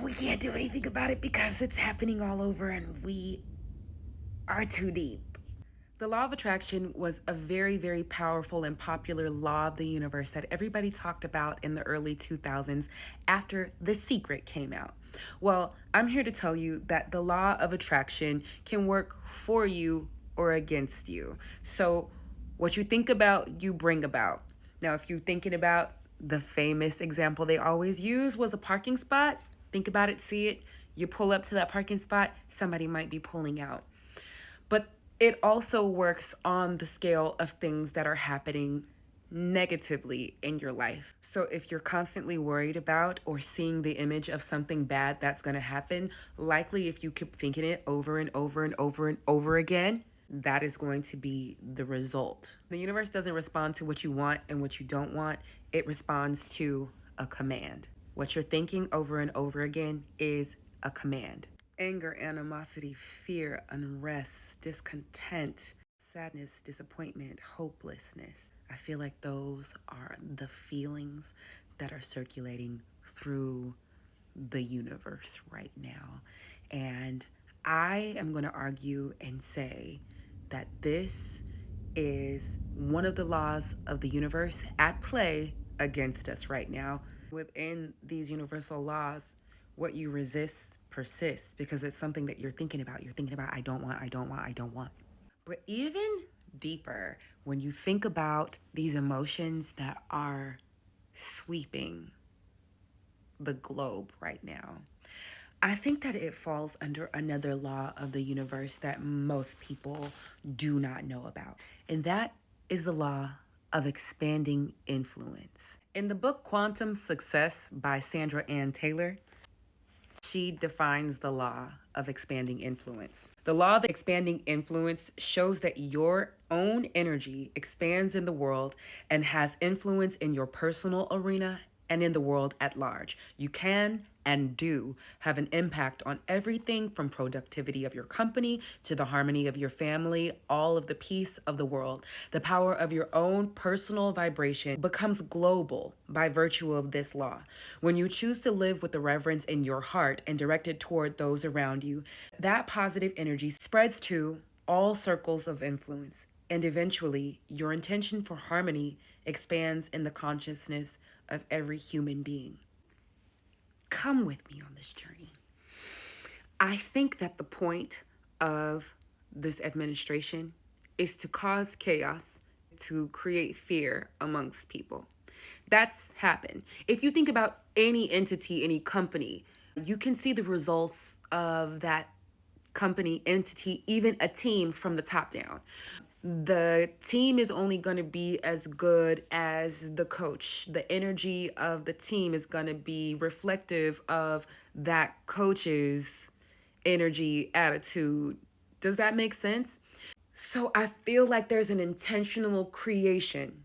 we can't do anything about it because it's happening all over and we are too deep. The law of attraction was a very, very powerful and popular law of the universe that everybody talked about in the early 2000s after The Secret came out. Well, I'm here to tell you that the law of attraction can work for you or against you. So, what you think about, you bring about. Now, if you're thinking about the famous example they always use was a parking spot, think about it, see it, you pull up to that parking spot, somebody might be pulling out. But it also works on the scale of things that are happening negatively in your life. So if you're constantly worried about or seeing the image of something bad that's going to happen, likely if you keep thinking it over and over and over and over again, that is going to be the result. The universe doesn't respond to what you want and what you don't want. It responds to a command. What you're thinking over and over again is a command. Anger, animosity, fear, unrest, discontent, sadness, disappointment, hopelessness. I feel like those are the feelings that are circulating through the universe right now. And I am going to argue and say that this is one of the laws of the universe at play against us right now. Within these universal laws, what you resist persists because it's something that you're thinking about. You're thinking about, I don't want, I don't want, I don't want. But even deeper, when you think about these emotions that are sweeping the globe right now, I think that it falls under another law of the universe that most people do not know about. And that is the law of expanding influence. In the book Quantum Success by Sandra Ann Taylor, she defines the law of expanding influence. The law of expanding influence shows that your own energy expands in the world and has influence in your personal arena and in the world at large. You can and do have an impact on everything from productivity of your company to the harmony of your family, all of the peace of the world. The power of your own personal vibration becomes global by virtue of this law. When you choose to live with the reverence in your heart and direct it toward those around you, that positive energy spreads to all circles of influence. And eventually, your intention for harmony expands in the consciousness of every human being. Come with me on this journey. I think that the point of this administration is to cause chaos, to create fear amongst people. That's happened. If you think about any entity, any company, you can see the results of that company, entity, even a team from the top down. The team is only going to be as good as the coach. The energy of the team is going to be reflective of that coach's energy, attitude. Does that make sense? So I feel like there's an intentional creation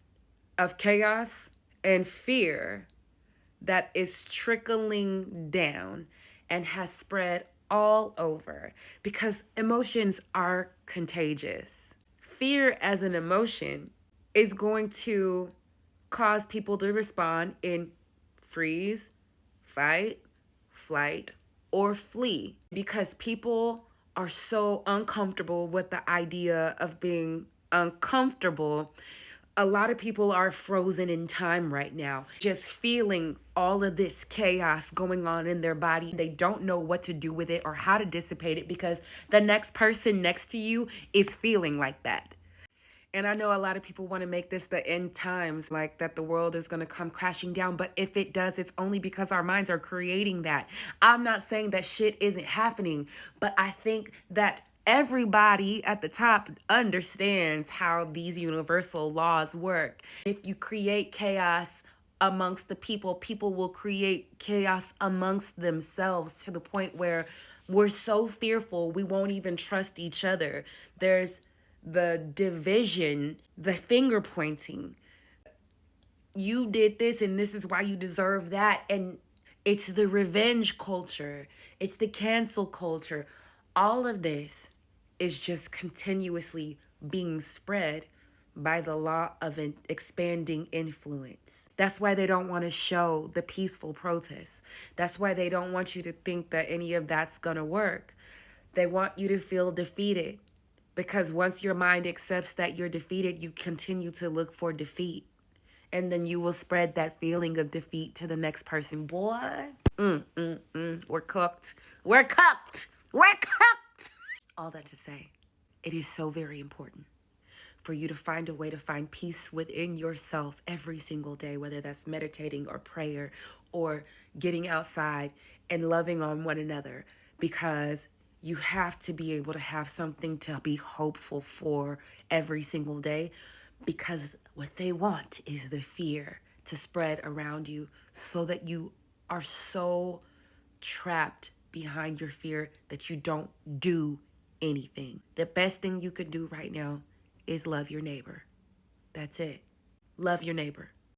of chaos and fear that is trickling down and has spread all over because emotions are contagious. Fear as an emotion is going to cause people to respond in freeze, fight, flight, or flee because people are so uncomfortable with the idea of being uncomfortable. A lot of people are frozen in time right now, just feeling all of this chaos going on in their body. They don't know what to do with it or how to dissipate it because the next person next to you is feeling like that. And I know a lot of people want to make this the end times, like that the world is going to come crashing down. But if it does, it's only because our minds are creating that. I'm not saying that shit isn't happening, but I think that everybody at the top understands how these universal laws work. If you create chaos amongst the people, people will create chaos amongst themselves to the point where we're so fearful we won't even trust each other. There's the division, the finger pointing. You did this and this is why you deserve that. And it's the revenge culture, it's the cancel culture. All of this is just continuously being spread by the law of an expanding influence. That's why they don't want to show the peaceful protests. That's why they don't want you to think that any of that's going to work. They want you to feel defeated, because once your mind accepts that you're defeated, you continue to look for defeat. And then you will spread that feeling of defeat to the next person. Boy, we're cooked. We're cooked. We're cooked. All that to say, it is so very important for you to find a way to find peace within yourself every single day, whether that's meditating or prayer or getting outside and loving on one another, because you have to be able to have something to be hopeful for every single day, because what they want is the fear to spread around you so that you are so trapped behind your fear that you don't do anything. The best thing you could do right now is love your neighbor. That's it. Love your neighbor.